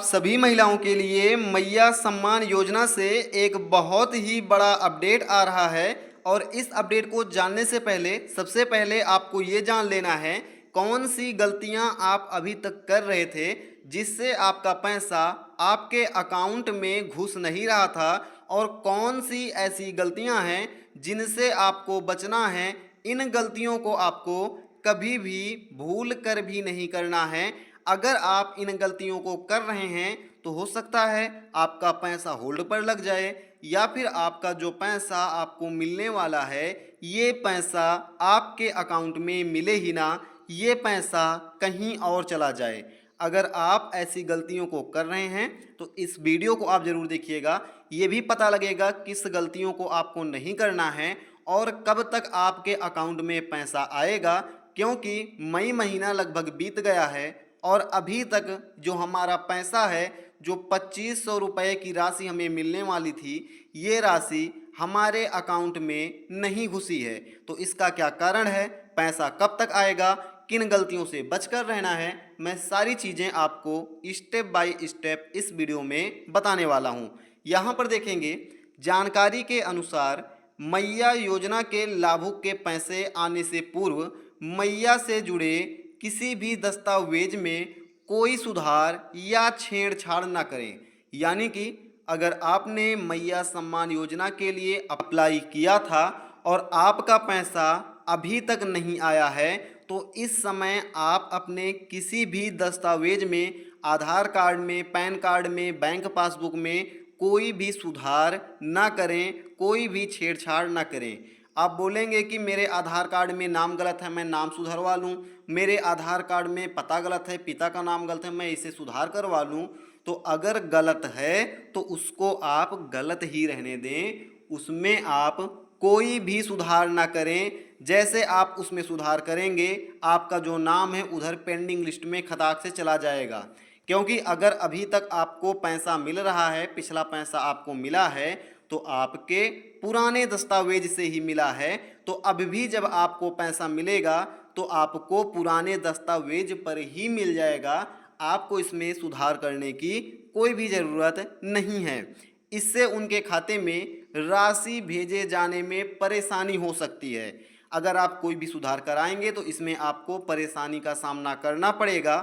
सभी महिलाओं के लिए मैया सम्मान योजना से एक बहुत ही बड़ा अपडेट आ रहा है। और इस अपडेट को जानने से पहले सबसे पहले आपको ये जान लेना है कौन सी गलतियां आप अभी तक कर रहे थे जिससे आपका पैसा आपके अकाउंट में घुस नहीं रहा था, और कौन सी ऐसी गलतियां हैं जिनसे आपको बचना है। इन गलतियों को आपको कभी भी भूल कर भी नहीं करना है। अगर आप इन गलतियों को कर रहे हैं तो हो सकता है आपका पैसा होल्ड पर लग जाए, या फिर आपका जो पैसा आपको मिलने वाला है ये पैसा आपके अकाउंट में मिले ही ना, ये पैसा कहीं और चला जाए। अगर आप ऐसी गलतियों को कर रहे हैं तो इस वीडियो को आप ज़रूर देखिएगा। ये भी पता लगेगा किस गलतियों को आपको नहीं करना है और कब तक आपके अकाउंट में पैसा आएगा, क्योंकि मई महीना लगभग बीत गया है और अभी तक जो हमारा पैसा है, जो 2500 रुपये की राशि हमें मिलने वाली थी, ये राशि हमारे अकाउंट में नहीं घुसी है। तो इसका क्या कारण है, पैसा कब तक आएगा, किन गलतियों से बचकर रहना है, मैं सारी चीज़ें आपको स्टेप बाय स्टेप इस वीडियो में बताने वाला हूँ। यहाँ पर देखेंगे जानकारी के अनुसार मैया योजना के लाभुक के पैसे आने से पूर्व मैया से जुड़े किसी भी दस्तावेज में कोई सुधार या छेड़छाड़ न करें। यानी कि अगर आपने मैया सम्मान योजना के लिए अप्लाई किया था और आपका पैसा अभी तक नहीं आया है तो इस समय आप अपने किसी भी दस्तावेज में, आधार कार्ड में, पैन कार्ड में, बैंक पासबुक में कोई भी सुधार ना करें, कोई भी छेड़छाड़ ना करें। आप बोलेंगे कि मेरे आधार कार्ड में नाम गलत है, मैं नाम सुधरवा लूँ, मेरे आधार कार्ड में पता गलत है, पिता का नाम गलत है, मैं इसे सुधार करवा लूँ। तो अगर गलत है तो उसको आप गलत ही रहने दें, उसमें आप कोई भी सुधार ना करें। जैसे आप उसमें सुधार करेंगे आपका जो नाम है उधर पेंडिंग लिस्ट में खटाक से चला जाएगा। क्योंकि अगर अभी तक आपको पैसा मिल रहा है, पिछला पैसा आपको मिला है तो आपके पुराने दस्तावेज से ही मिला है, तो अब भी जब आपको पैसा मिलेगा तो आपको पुराने दस्तावेज पर ही मिल जाएगा। आपको इसमें सुधार करने की कोई भी ज़रूरत नहीं है। इससे उनके खाते में राशि भेजे जाने में परेशानी हो सकती है। अगर आप कोई भी सुधार कराएंगे तो इसमें आपको परेशानी का सामना करना पड़ेगा।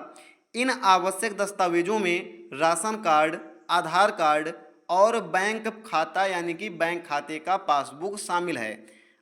इन आवश्यक दस्तावेजों में राशन कार्ड, आधार कार्ड और बैंक खाता यानी कि बैंक खाते का पासबुक शामिल है।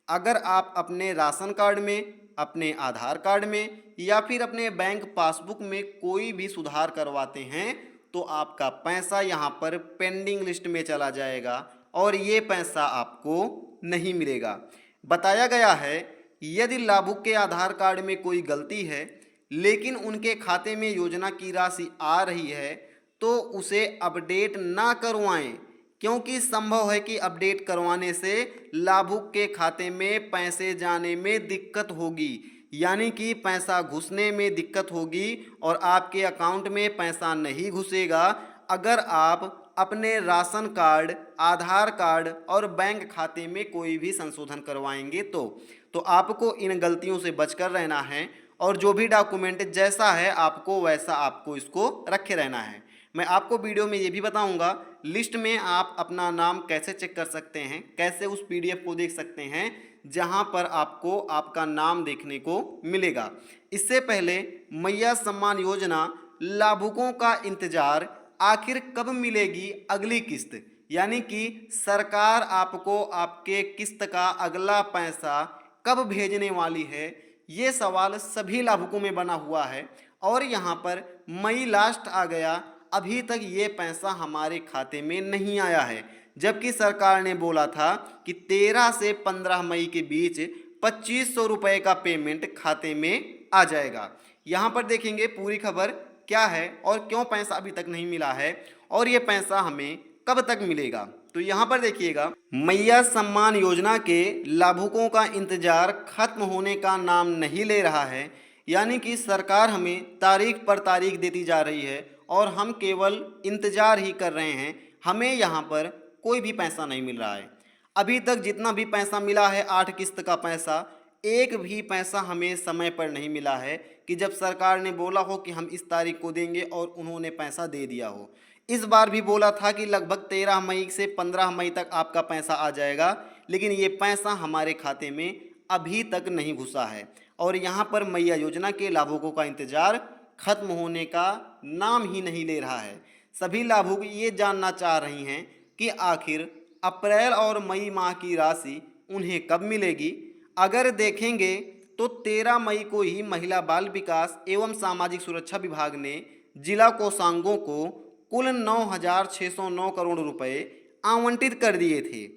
अगर आप अपने राशन कार्ड में, अपने आधार कार्ड में या फिर अपने बैंक पासबुक में कोई भी सुधार करवाते हैं तो आपका पैसा यहाँ पर पेंडिंग लिस्ट में चला जाएगा और ये पैसा आपको नहीं मिलेगा। बताया गया है यदि लाभुक के आधार कार्ड में कोई गलती है लेकिन उनके खाते में योजना की राशि आ रही है तो उसे अपडेट ना करवाएं, क्योंकि संभव है कि अपडेट करवाने से लाभुक के खाते में पैसे जाने में दिक्कत होगी, यानी कि पैसा घुसने में दिक्कत होगी और आपके अकाउंट में पैसा नहीं घुसेगा। अगर आप अपने राशन कार्ड, आधार कार्ड और बैंक खाते में कोई भी संशोधन करवाएंगे तो आपको इन गलतियों से बचकर रहना है और जो भी डॉक्यूमेंट जैसा है आपको वैसा आपको इसको रखे रहना है। मैं आपको वीडियो में ये भी बताऊंगा लिस्ट में आप अपना नाम कैसे चेक कर सकते हैं, कैसे उस पीडीएफ को देख सकते हैं जहां पर आपको आपका नाम देखने को मिलेगा। इससे पहले मैया सम्मान योजना लाभुकों का इंतजार आखिर कब मिलेगी अगली किस्त, यानी कि सरकार आपको आपके किस्त का अगला पैसा कब भेजने वाली है, ये सवाल सभी लाभुकों में बना हुआ है। और यहाँ पर मई लास्ट आ गया, अभी तक ये पैसा हमारे खाते में नहीं आया है, जबकि सरकार ने बोला था कि 13 से 15 मई के बीच 2500 रुपये का पेमेंट खाते में आ जाएगा। यहाँ पर देखेंगे पूरी खबर क्या है और क्यों पैसा अभी तक नहीं मिला है और ये पैसा हमें कब तक मिलेगा। तो यहाँ पर देखिएगा मैया सम्मान योजना के लाभुकों का इंतजार खत्म होने का नाम नहीं ले रहा है, यानी कि सरकार हमें तारीख पर तारीख देती जा रही है और हम केवल इंतजार ही कर रहे हैं। हमें यहाँ पर कोई भी पैसा नहीं मिल रहा है। अभी तक जितना भी पैसा मिला है 8 किस्त का पैसा, एक भी पैसा हमें समय पर नहीं मिला है कि जब सरकार ने बोला हो कि हम इस तारीख को देंगे और उन्होंने पैसा दे दिया हो। इस बार भी बोला था कि लगभग 13 मई से 15 मई तक आपका पैसा आ जाएगा, लेकिन ये पैसा हमारे खाते में अभी तक नहीं घुसा है और यहाँ पर मैया योजना के लाभुकों का इंतजार खत्म होने का नाम ही नहीं ले रहा है। सभी लाभुक ये जानना चाह रही हैं कि आखिर अप्रैल और मई माह की राशि उन्हें कब मिलेगी। अगर देखेंगे तो 13 मई को ही महिला बाल विकास एवं सामाजिक सुरक्षा विभाग ने जिला कोषांगों को कुल 9,609 करोड़ रुपए आवंटित कर दिए थे।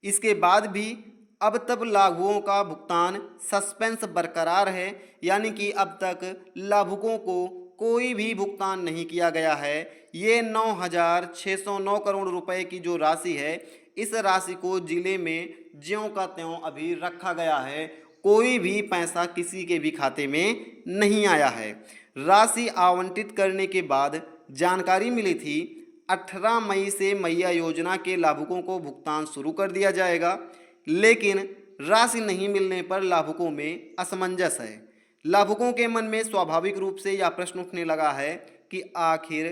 इसके बाद भी अब तक लाभुकों का भुगतान सस्पेंस बरकरार है, यानी कि अब तक लाभुकों को कोई भी भुगतान नहीं किया गया है। ये 9,609 करोड़ रुपए की जो राशि है, इस राशि को जिले में ज्यों का त्यों अभी रखा गया है। कोई भी पैसा किसी के भी खाते में नहीं आया है। राशि आवंटित करने के बाद जानकारी मिली थी 18 मई से मैया योजना के लाभुकों को भुगतान शुरू कर दिया जाएगा, लेकिन राशि नहीं मिलने पर लाभुकों में असमंजस है। लाभुकों के मन में स्वाभाविक रूप से यह प्रश्न उठने लगा है कि आखिर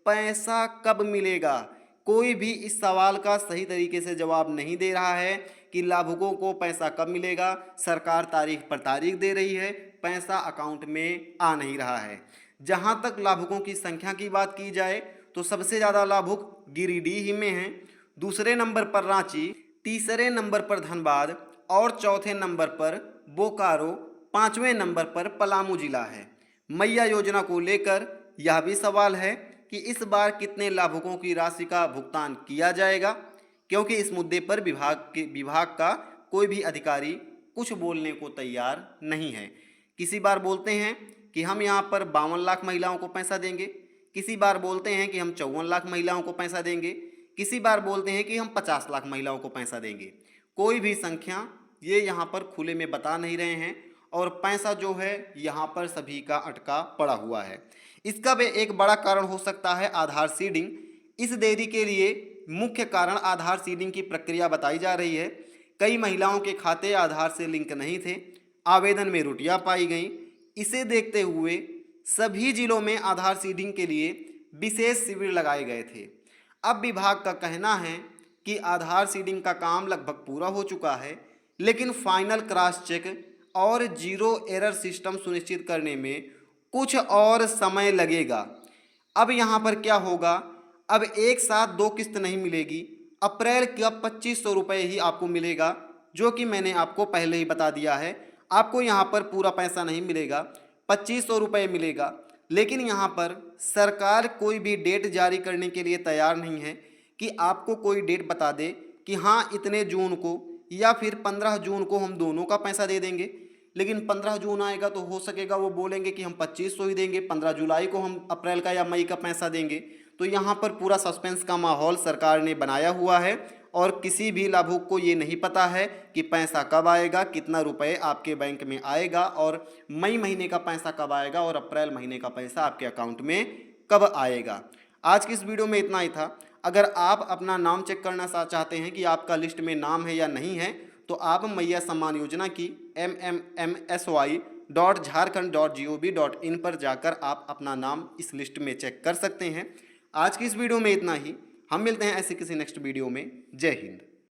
पैसा कब मिलेगा। कोई भी इस सवाल का सही तरीके से जवाब नहीं दे रहा है कि लाभुकों को पैसा कब मिलेगा। सरकार तारीख पर तारीख दे रही है, पैसा अकाउंट में आ नहीं रहा है। जहां तक लाभुकों की संख्या की बात की जाए तो सबसे ज़्यादा लाभुक गिरिडीह ही में हैं, दूसरे नंबर पर रांची, तीसरे नंबर पर धनबाद और चौथे नंबर पर बोकारो, पाँचवें नंबर पर पलामू जिला है। मैया योजना को लेकर यह भी सवाल है कि इस बार कितने लाभुकों की राशि का भुगतान किया जाएगा, क्योंकि इस मुद्दे पर विभाग का कोई भी अधिकारी कुछ बोलने को तैयार नहीं है। किसी बार बोलते हैं कि हम यहाँ पर 52 लाख महिलाओं को पैसा देंगे, किसी बार बोलते हैं कि हम 54 लाख महिलाओं को पैसा देंगे, किसी बार बोलते हैं कि हम 50 लाख महिलाओं को पैसा देंगे। कोई भी संख्या ये यहाँ पर खुले में बता नहीं रहे हैं और पैसा जो है यहाँ पर सभी का अटका पड़ा हुआ है। इसका भी एक बड़ा कारण हो सकता है आधार सीडिंग। इस देरी के लिए मुख्य कारण आधार सीडिंग की प्रक्रिया बताई जा रही है। कई महिलाओं के खाते आधार से लिंक नहीं थे, आवेदन में त्रुटियां पाई गईं। इसे देखते हुए सभी जिलों में आधार सीडिंग के लिए विशेष शिविर लगाए गए थे। अब विभाग का कहना है कि आधार सीडिंग का काम लगभग पूरा हो चुका है, लेकिन फाइनल क्रॉस चेक और जीरो एरर सिस्टम सुनिश्चित करने में कुछ और समय लगेगा। अब यहाँ पर क्या होगा, अब एक साथ 2 किस्त नहीं मिलेगी। अप्रैल का 2500 रुपये ही आपको मिलेगा, जो कि मैंने आपको पहले ही बता दिया है। आपको यहाँ पर पूरा पैसा नहीं मिलेगा, 2500 रुपये मिलेगा। लेकिन यहाँ पर सरकार कोई भी डेट जारी करने के लिए तैयार नहीं है कि आपको कोई डेट बता दे कि हाँ इतने जून को या फिर 15 जून को हम दोनों का पैसा दे देंगे। लेकिन 15 जून आएगा तो हो सकेगा वो बोलेंगे कि हम 2500 ही देंगे, 15 जुलाई को हम अप्रैल का या मई का पैसा देंगे। तो यहाँ पर पूरा सस्पेंस का माहौल सरकार ने बनाया हुआ है और किसी भी लाभुक को ये नहीं पता है कि पैसा कब आएगा, कितना रुपए आपके बैंक में आएगा और मई महीने का पैसा कब आएगा और अप्रैल महीने का पैसा आपके अकाउंट में कब आएगा। आज की इस वीडियो में इतना ही था। अगर आप अपना नाम चेक करना चाहते हैं कि आपका लिस्ट में नाम है या नहीं है, तो आप मैया सम्मान योजना की mmsy.jharkhand.gov.in पर जाकर आप अपना नाम इस लिस्ट में चेक कर सकते हैं। आज की इस वीडियो में इतना ही। हम मिलते हैं ऐसे किसी नेक्स्ट वीडियो में। जय हिंद।